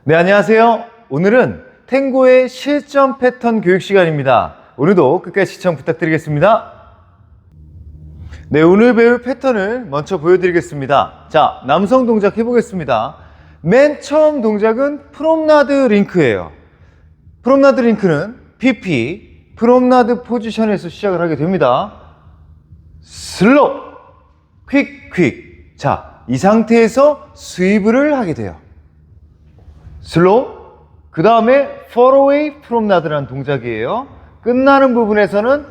네, 안녕하세요. 오늘은 탱고의 실전 패턴 교육 시간입니다. 오늘도 끝까지 시청 부탁드리겠습니다. 네, 오늘 배울 패턴을 먼저 보여드리겠습니다. 자, 남성 동작 해보겠습니다. 맨 처음 동작은 프롬나드 링크예요. 프롬나드 링크는 PP, 프롬나드 포지션에서 시작을 하게 됩니다. 슬로우, 퀵. 자, 이 상태에서 스위브를 하게 돼요. 슬로우, 그 다음에 fall away from 나드라는 동작이에요. 끝나는 부분에서는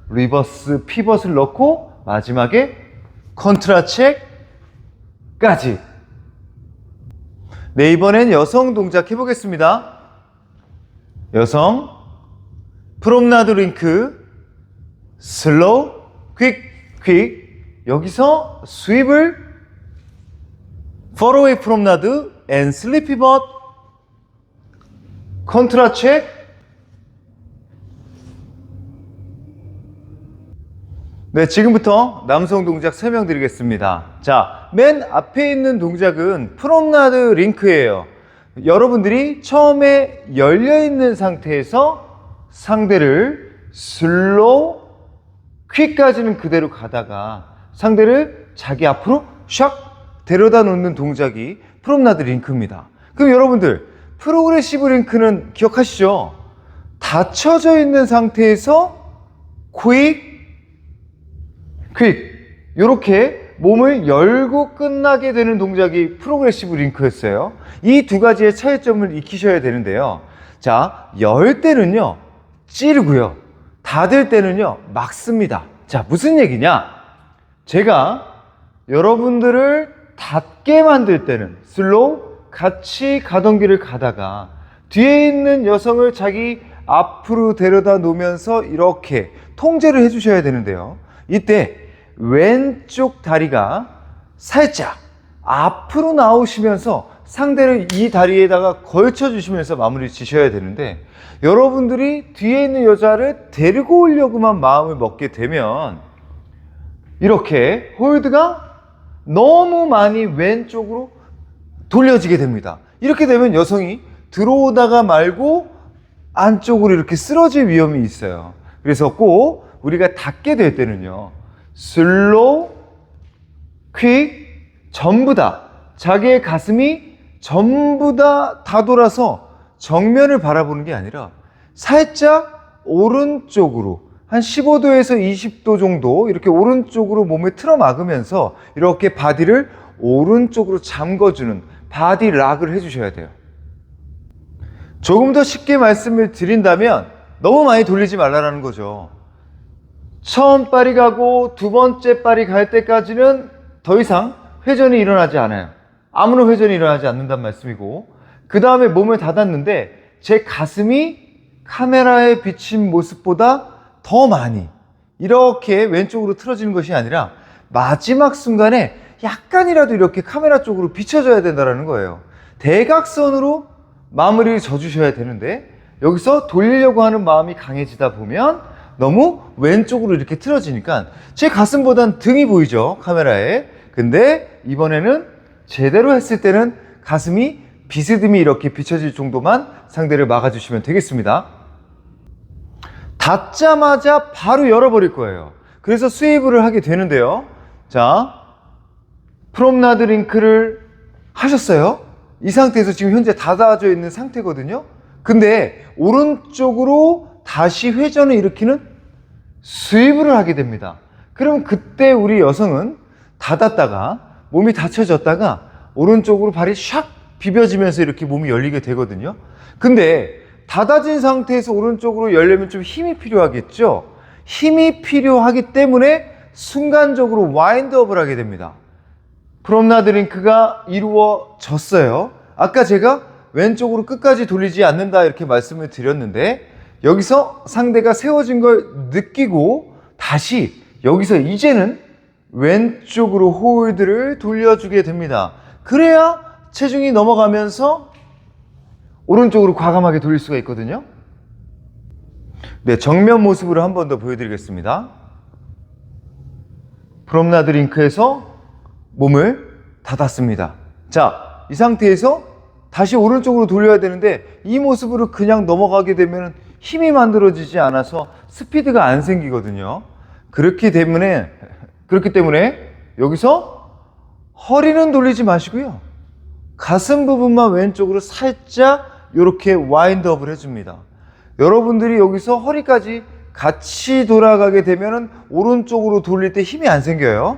리버스 피벗을 넣고 마지막에 컨트라 체크까지. 네, 이번엔 여성 동작 해보겠습니다. 여성, from 나드 링크, 슬로우, 퀵. 여기서 스윕을 fall away from 나드 and slip pivot 컨트라 체크. 네, 지금부터 남성 동작 설명드리겠습니다. 자, 맨 앞에 있는 동작은 프롬나드 링크예요. 여러분들이 처음에 열려있는 상태에서 상대를 슬로우, 퀵까지는 그대로 가다가 상대를 자기 앞으로 샥 데려다 놓는 동작이 프롬나드 링크입니다. 그럼 여러분들 프로그레시브 링크는 기억하시죠? 닫혀져 있는 상태에서 퀵 이렇게 몸을 열고 끝나게 되는 동작이 프로그레시브 링크였어요. 이 두 가지의 차이점을 익히셔야 되는데요. 자, 열 때는요 찌르고요, 닫을 때는요 막습니다. 자, 무슨 얘기냐? 제가 여러분들을 닫게 만들 때는 슬로우, 같이 가던 길을 가다가 뒤에 있는 여성을 자기 앞으로 데려다 놓으면서 이렇게 통제를 해주셔야 되는데요. 이때 왼쪽 다리가 살짝 앞으로 나오시면서 상대를 이 다리에다가 걸쳐주시면서 마무리 지셔야 되는데, 여러분들이 뒤에 있는 여자를 데리고 오려고만 마음을 먹게 되면 이렇게 홀드가 너무 많이 왼쪽으로 돌려지게 됩니다. 이렇게 되면 여성이 들어오다가 말고 안쪽으로 이렇게 쓰러질 위험이 있어요. 그래서 꼭 우리가 닿게 될 때는요, 슬로우, 퀵, 전부 다 자기의 가슴이 전부 다 돌아서 정면을 바라보는 게 아니라 살짝 오른쪽으로 한 15도에서 20도 정도 이렇게 오른쪽으로 몸을 틀어 막으면서 이렇게 바디를 오른쪽으로 잠궈주는 바디 락을 해주셔야 돼요. 조금 더 쉽게 말씀을 드린다면 너무 많이 돌리지 말라는 거죠. 처음 발이 가고 두 번째 발이 갈 때까지는 더 이상 회전이 일어나지 않아요. 아무런 회전이 일어나지 않는단 말씀이고, 그 다음에 몸을 닫았는데 제 가슴이 카메라에 비친 모습보다 더 많이 이렇게 왼쪽으로 틀어지는 것이 아니라 마지막 순간에 약간이라도 이렇게 카메라 쪽으로 비춰져야 된다는 거예요. 대각선으로 마무리를 져주셔야 되는데, 여기서 돌리려고 하는 마음이 강해지다 보면 너무 왼쪽으로 이렇게 틀어지니까 제 가슴보단 등이 보이죠, 카메라에. 근데 이번에는 제대로 했을 때는 가슴이 비스듬히 이렇게 비춰질 정도만 상대를 막아주시면 되겠습니다. 닫자마자 바로 열어버릴 거예요. 그래서 스웨이브를 하게 되는데요. 자, 프롬나드 링크를 하셨어요. 이 상태에서 지금 현재 닫아져 있는 상태거든요. 근데 오른쪽으로 다시 회전을 일으키는 스위브를 하게 됩니다. 그럼 그때 우리 여성은 닫았다가 몸이 닫혀졌다가 오른쪽으로 발이 샥 비벼지면서 이렇게 몸이 열리게 되거든요. 근데 닫아진 상태에서 오른쪽으로 열려면 좀 힘이 필요하겠죠. 힘이 필요하기 때문에 순간적으로 와인드업을 하게 됩니다. 프롬나드 링크가 이루어졌어요. 아까 제가 왼쪽으로 끝까지 돌리지 않는다 이렇게 말씀을 드렸는데, 여기서 상대가 세워진 걸 느끼고 다시 여기서 이제는 왼쪽으로 홀드를 돌려주게 됩니다. 그래야 체중이 넘어가면서 오른쪽으로 과감하게 돌릴 수가 있거든요. 네, 정면 모습으로 한 번 더 보여드리겠습니다. 프롬나드 링크에서 몸을 닫았습니다. 자, 이 상태에서 다시 오른쪽으로 돌려야 되는데 이 모습으로 그냥 넘어가게 되면 힘이 만들어지지 않아서 스피드가 안 생기거든요. 그렇기 때문에 여기서 허리는 돌리지 마시고요. 가슴 부분만 왼쪽으로 살짝 이렇게 와인드업을 해줍니다. 여러분들이 여기서 허리까지 같이 돌아가게 되면 오른쪽으로 돌릴 때 힘이 안 생겨요.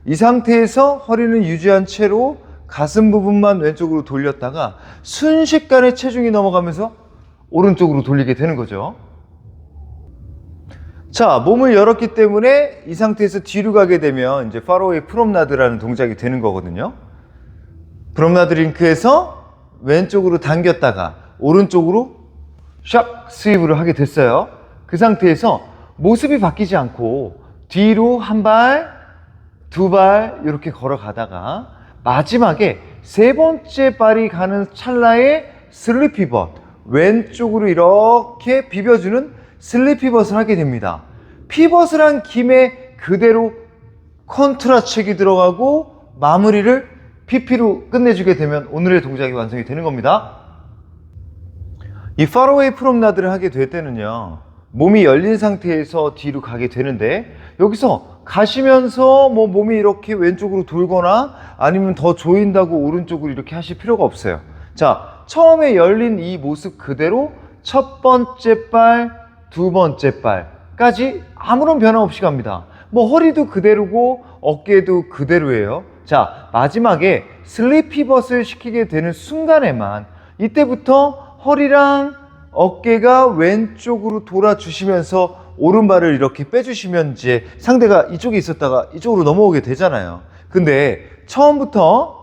이 상태에서 허리는 유지한 채로 가슴 부분만 왼쪽으로 돌렸다가 순식간에 체중이 넘어가면서 오른쪽으로 돌리게 되는 거죠. 자, 몸을 열었기 때문에 이 상태에서 뒤로 가게 되면 이제 파로웨이 프롬나드라는 동작이 되는 거거든요. 프롬나드 링크에서 왼쪽으로 당겼다가 오른쪽으로 샥 스윕을 하게 됐어요. 그 상태에서 모습이 바뀌지 않고 뒤로 한 발, 두 발 이렇게 걸어가다가 마지막에 세 번째 발이 가는 찰나에 슬립 피벗, 왼쪽으로 이렇게 비벼주는 슬립 피벗을 하게 됩니다. 피벗을 한 김에 그대로 컨트라 책이 들어가고 마무리를 PP로 끝내주게 되면 오늘의 동작이 완성이 되는 겁니다. 이 파로웨이 프롬나드를 하게 될 때는요, 몸이 열린 상태에서 뒤로 가게 되는데 여기서 가시면서 뭐 몸이 이렇게 왼쪽으로 돌거나 아니면 더 조인다고 오른쪽으로 이렇게 하실 필요가 없어요. 자, 처음에 열린 이 모습 그대로 첫 번째 발, 두 번째 발까지 아무런 변화 없이 갑니다. 뭐 허리도 그대로고 어깨도 그대로예요. 자, 마지막에 슬립 피벗을 시키게 되는 순간에만 이때부터 허리랑 어깨가 왼쪽으로 돌아주시면서 오른발을 이렇게 빼주시면 이제 상대가 이쪽에 있었다가 이쪽으로 넘어오게 되잖아요. 근데 처음부터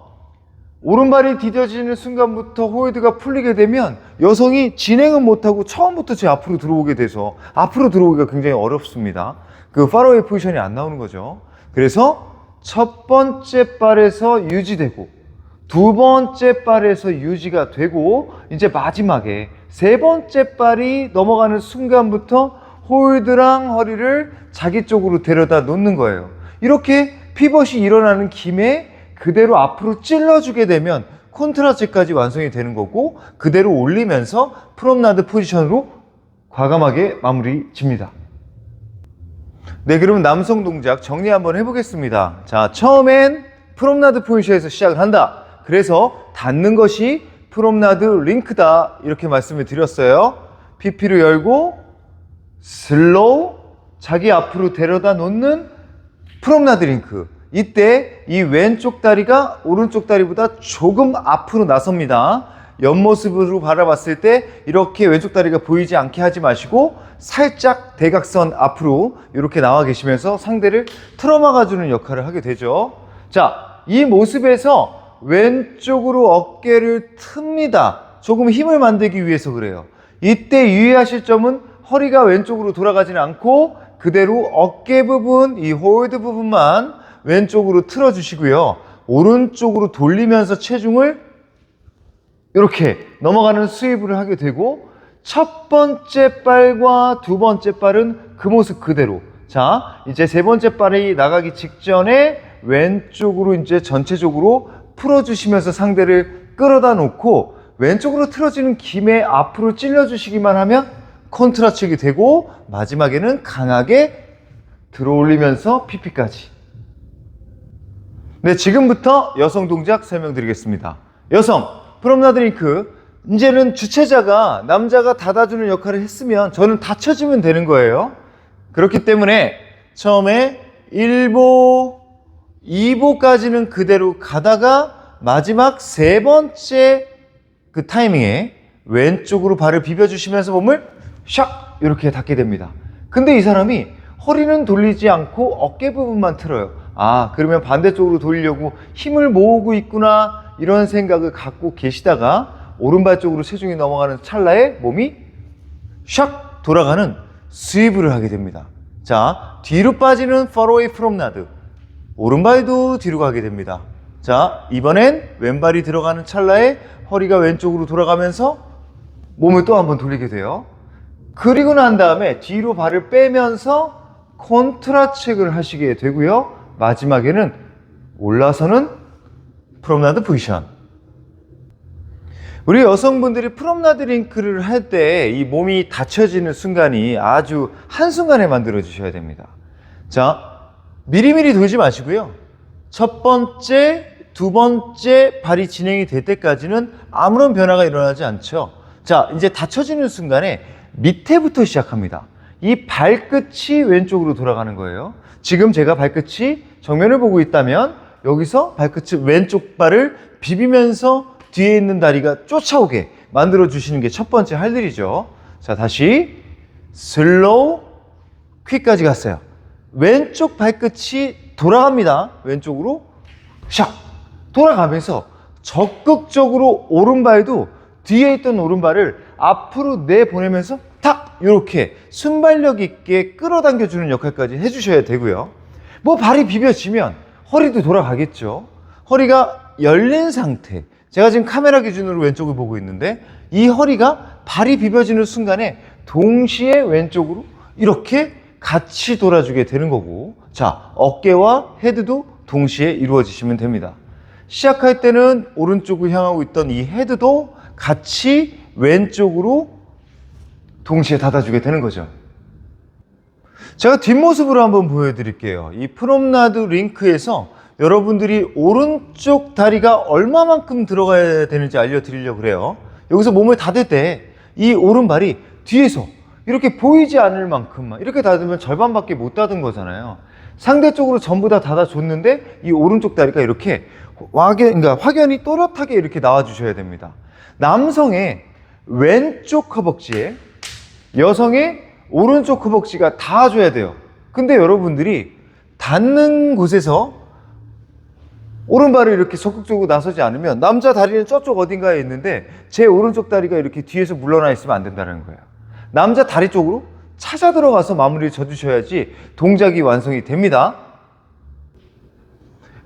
오른발이 디뎌지는 순간부터 홀드가 풀리게 되면 여성이 진행은 못하고 처음부터 제 앞으로 들어오게 돼서 앞으로 들어오기가 굉장히 어렵습니다. 그 파로웨이 포지션이 안 나오는 거죠. 그래서 첫 번째 발에서 유지되고 두 번째 발에서 유지가 되고 이제 마지막에 세 번째 발이 넘어가는 순간부터 홀드랑 허리를 자기 쪽으로 데려다 놓는 거예요. 이렇게 피벗이 일어나는 김에 그대로 앞으로 찔러주게 되면 콘트라치까지 완성이 되는 거고 그대로 올리면서 프롬나드 포지션으로 과감하게 마무리 집니다. 네, 그러면 남성 동작 정리 한번 해보겠습니다. 자, 처음엔 프롬나드 포지션에서 시작을 한다. 그래서 닿는 것이 프롬나드 링크다 이렇게 말씀을 드렸어요. PP로 열고 슬로우 자기 앞으로 데려다 놓는 프롬나드 링크. 이때 이 왼쪽 다리가 오른쪽 다리보다 조금 앞으로 나섭니다. 옆모습으로 바라봤을 때 이렇게 왼쪽 다리가 보이지 않게 하지 마시고 살짝 대각선 앞으로 이렇게 나와 계시면서 상대를 틀어막아주는 역할을 하게 되죠. 자, 이 모습에서 왼쪽으로 어깨를 틉니다. 조금 힘을 만들기 위해서 그래요. 이때 유의하실 점은 허리가 왼쪽으로 돌아가지는 않고 그대로 어깨 부분, 이 홀드 부분만 왼쪽으로 틀어주시고요. 오른쪽으로 돌리면서 체중을 이렇게 넘어가는 스윕을 하게 되고 첫 번째 발과 두 번째 발은 그 모습 그대로. 자, 이제 세 번째 발이 나가기 직전에 왼쪽으로 이제 전체적으로 풀어주시면서 상대를 끌어다 놓고 왼쪽으로 틀어지는 김에 앞으로 찔러주시기만 하면 컨트라책이 되고 마지막에는 강하게 들어올리면서 PP까지. 네, 지금부터 여성 동작 설명드리겠습니다. 여성, 프롬나드 링크. 이제는 주체자가 남자가 닫아주는 역할을 했으면 저는 닫혀주면 되는 거예요. 그렇기 때문에 처음에 1보, 2보까지는 그대로 가다가 마지막 세 번째 그 타이밍에 왼쪽으로 발을 비벼주시면서 몸을 샥 이렇게 닫게 됩니다. 근데 이 사람이 허리는 돌리지 않고 어깨 부분만 틀어요. 아, 그러면 반대쪽으로 돌리려고 힘을 모으고 있구나 이런 생각을 갖고 계시다가 오른발 쪽으로 체중이 넘어가는 찰나에 몸이 샥 돌아가는 스윕을 하게 됩니다. 자, 뒤로 빠지는 파로웨이 프롬나드. 오른발도 뒤로 가게 됩니다. 자, 이번엔 왼발이 들어가는 찰나에 허리가 왼쪽으로 돌아가면서 몸을 또 한번 돌리게 돼요. 그리고 난 다음에 뒤로 발을 빼면서 컨트라책을 하시게 되고요. 마지막에는 올라서는 프롬나드 포지션. 우리 여성분들이 프롬나드 링크를 할 때 이 몸이 닫혀지는 순간이 아주 한순간에 만들어 주셔야 됩니다. 자, 미리미리 돌지 마시고요. 첫 번째, 두 번째 발이 진행이 될 때까지는 아무런 변화가 일어나지 않죠. 자, 이제 닫혀지는 순간에 밑에부터 시작합니다. 이 발끝이 왼쪽으로 돌아가는 거예요. 지금 제가 발끝이 정면을 보고 있다면 여기서 발끝을 왼쪽 발을 비비면서 뒤에 있는 다리가 쫓아오게 만들어 주시는 게 첫 번째 할 일이죠. 자, 다시 슬로우 퀵까지 갔어요. 왼쪽 발끝이 돌아갑니다. 왼쪽으로 샥 돌아가면서 적극적으로 오른발도 뒤에 있던 오른발을 앞으로 내보내면서 탁 이렇게 순발력 있게 끌어당겨주는 역할까지 해주셔야 되고요. 뭐 발이 비벼지면 허리도 돌아가겠죠. 허리가 열린 상태, 제가 지금 카메라 기준으로 왼쪽을 보고 있는데 이 허리가 발이 비벼지는 순간에 동시에 왼쪽으로 이렇게 같이 돌아주게 되는 거고, 자, 어깨와 헤드도 동시에 이루어지시면 됩니다. 시작할 때는 오른쪽을 향하고 있던 이 헤드도 같이 왼쪽으로 동시에 닫아주게 되는 거죠. 제가 뒷모습으로 한번 보여드릴게요. 이 프롬나드 링크에서 여러분들이 오른쪽 다리가 얼마만큼 들어가야 되는지 알려드리려고 그래요. 여기서 몸을 닫을 때 이 오른발이 뒤에서 이렇게 보이지 않을 만큼만 이렇게 닫으면 절반밖에 못 닫은 거잖아요. 상대쪽으로 전부 다 닫아줬는데 이 오른쪽 다리가 이렇게 확연히 또렷하게 이렇게 나와주셔야 됩니다. 남성의 왼쪽 허벅지에 여성의 오른쪽 허벅지가 닿아줘야 돼요. 근데 여러분들이 닿는 곳에서 오른발을 이렇게 적극적으로 나서지 않으면 남자 다리는 저쪽 어딘가에 있는데 제 오른쪽 다리가 이렇게 뒤에서 물러나 있으면 안 된다는 거예요. 남자 다리 쪽으로 찾아 들어가서 마무리를 져주셔야지 동작이 완성이 됩니다.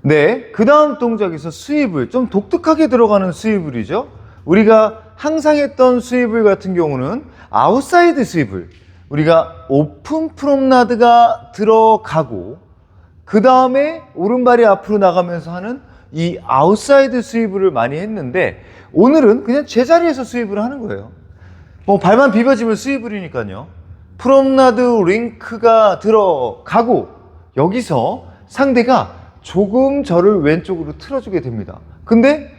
네, 그 다음 동작에서 스위블, 좀 독특하게 들어가는 스위블이죠. 우리가 항상 했던 스위블 같은 경우는 아웃사이드 스위블, 우리가 오픈 프롬나드가 들어가고 그 다음에 오른발이 앞으로 나가면서 하는 이 아웃사이드 스위블을 많이 했는데 오늘은 그냥 제자리에서 스위블을 하는 거예요. 뭐 발만 비벼지면 스위블이니까요. 프롬나드 링크가 들어가고 여기서 상대가 조금 저를 왼쪽으로 틀어주게 됩니다. 근데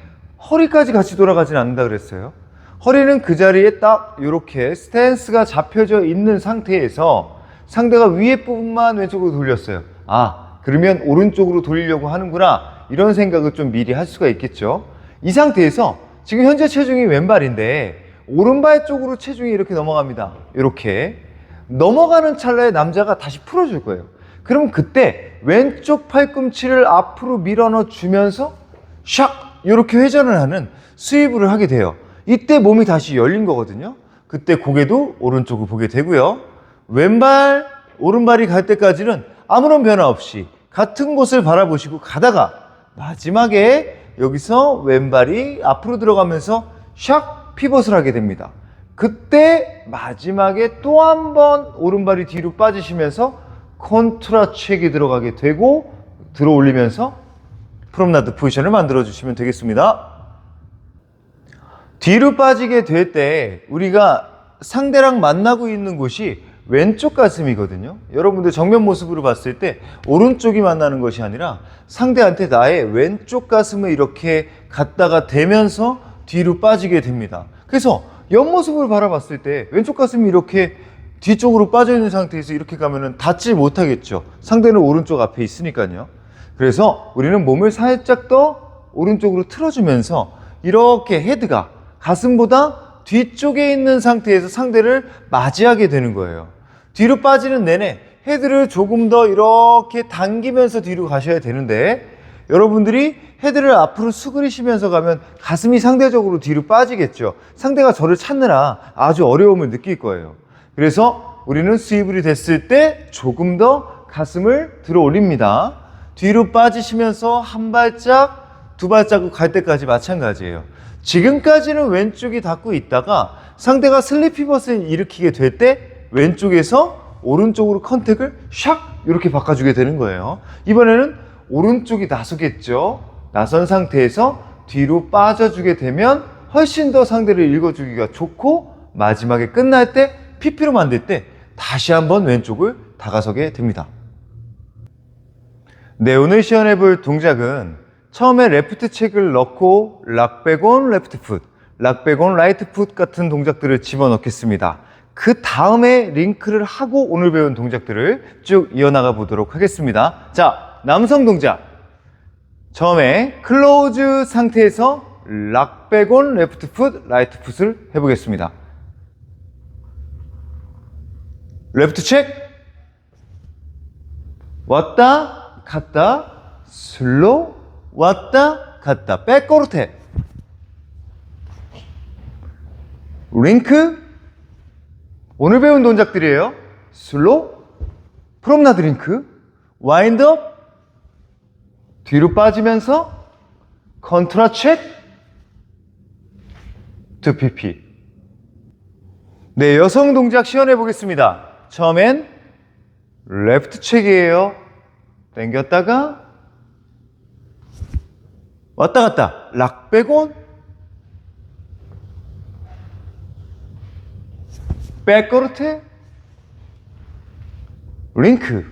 허리까지 같이 돌아가지는 않는다 그랬어요. 허리는 그 자리에 딱 이렇게 스탠스가 잡혀져 있는 상태에서 상대가 위에 부분만 왼쪽으로 돌렸어요. 아, 그러면 오른쪽으로 돌리려고 하는구나, 이런 생각을 좀 미리 할 수가 있겠죠. 이 상태에서 지금 현재 체중이 왼발인데 오른발 쪽으로 체중이 이렇게 넘어갑니다. 이렇게 넘어가는 찰나에 남자가 다시 풀어줄 거예요. 그럼 그때 왼쪽 팔꿈치를 앞으로 밀어넣어 주면서 샥 이렇게 회전을 하는 스위브를 하게 돼요. 이때 몸이 다시 열린 거거든요. 그때 고개도 오른쪽을 보게 되고요. 왼발 오른발이 갈 때까지는 아무런 변화 없이 같은 곳을 바라보시고 가다가 마지막에 여기서 왼발이 앞으로 들어가면서 샥 피벗을 하게 됩니다. 그때 마지막에 또 한 번 오른발이 뒤로 빠지시면서 컨트라 체크에 들어가게 되고 들어 올리면서 프롬나드 포지션을 만들어 주시면 되겠습니다. 뒤로 빠지게 될 때 우리가 상대랑 만나고 있는 곳이 왼쪽 가슴이거든요. 여러분들 정면 모습으로 봤을 때 오른쪽이 만나는 것이 아니라 상대한테 나의 왼쪽 가슴을 이렇게 갖다가 대면서 뒤로 빠지게 됩니다. 그래서 옆모습을 바라봤을 때 왼쪽 가슴이 이렇게 뒤쪽으로 빠져 있는 상태에서 이렇게 가면은 닿지 못하겠죠. 상대는 오른쪽 앞에 있으니까요. 그래서 우리는 몸을 살짝 더 오른쪽으로 틀어주면서 이렇게 헤드가 가슴보다 뒤쪽에 있는 상태에서 상대를 맞이하게 되는 거예요. 뒤로 빠지는 내내 헤드를 조금 더 이렇게 당기면서 뒤로 가셔야 되는데 여러분들이 헤드를 앞으로 수그리시면서 가면 가슴이 상대적으로 뒤로 빠지겠죠. 상대가 저를 찾느라 아주 어려움을 느낄 거예요. 그래서 우리는 스위블이 됐을 때 조금 더 가슴을 들어 올립니다. 뒤로 빠지시면서 한 발짝, 두 발자국 갈 때까지 마찬가지예요. 지금까지는 왼쪽이 닿고 있다가 상대가 슬립 피벗을 일으키게 될 때 왼쪽에서 오른쪽으로 컨택을 샥 이렇게 바꿔주게 되는 거예요. 이번에는 오른쪽이 나서겠죠. 나선 상태에서 뒤로 빠져주게 되면 훨씬 더 상대를 읽어주기가 좋고 마지막에 끝날 때 PP로 만들 때 다시 한번 왼쪽을 다가서게 됩니다. 네, 오늘 시연해 볼 동작은 처음에 레프트 책을 넣고 락백온 레프트 풋, 락백온 라이트 풋 같은 동작들을 집어넣겠습니다. 그 다음에 링크를 하고 오늘 배운 동작들을 쭉 이어나가 보도록 하겠습니다. 자, 남성 동작. 처음에 클로즈 상태에서 락백온 레프트 풋, 라이트 풋을 해보겠습니다. 레프트 책, 왔다 갔다 슬로우, 왔다 갔다 백코르테, 링크. 오늘 배운 동작들이에요. 슬로우, 프롬나드 링크, 와인드업, 뒤로 빠지면서 컨트라 체크, 2PP. 네, 여성 동작 시연해 보겠습니다. 처음엔 레프트 체크이에요. 당겼다가 왔다 갔다 락백온, 백코르테, 링크.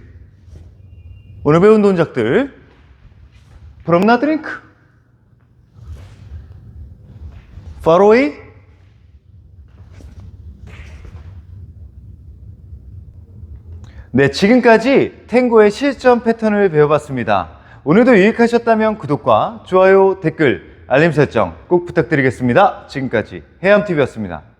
오늘 배운 동작들 프롬나드 링크, 파로웨이, 네, 지금까지 탱고의 실전 패턴을 배워봤습니다. 오늘도 유익하셨다면 구독과 좋아요, 댓글, 알림 설정 꼭 부탁드리겠습니다. 지금까지 해암TV였습니다.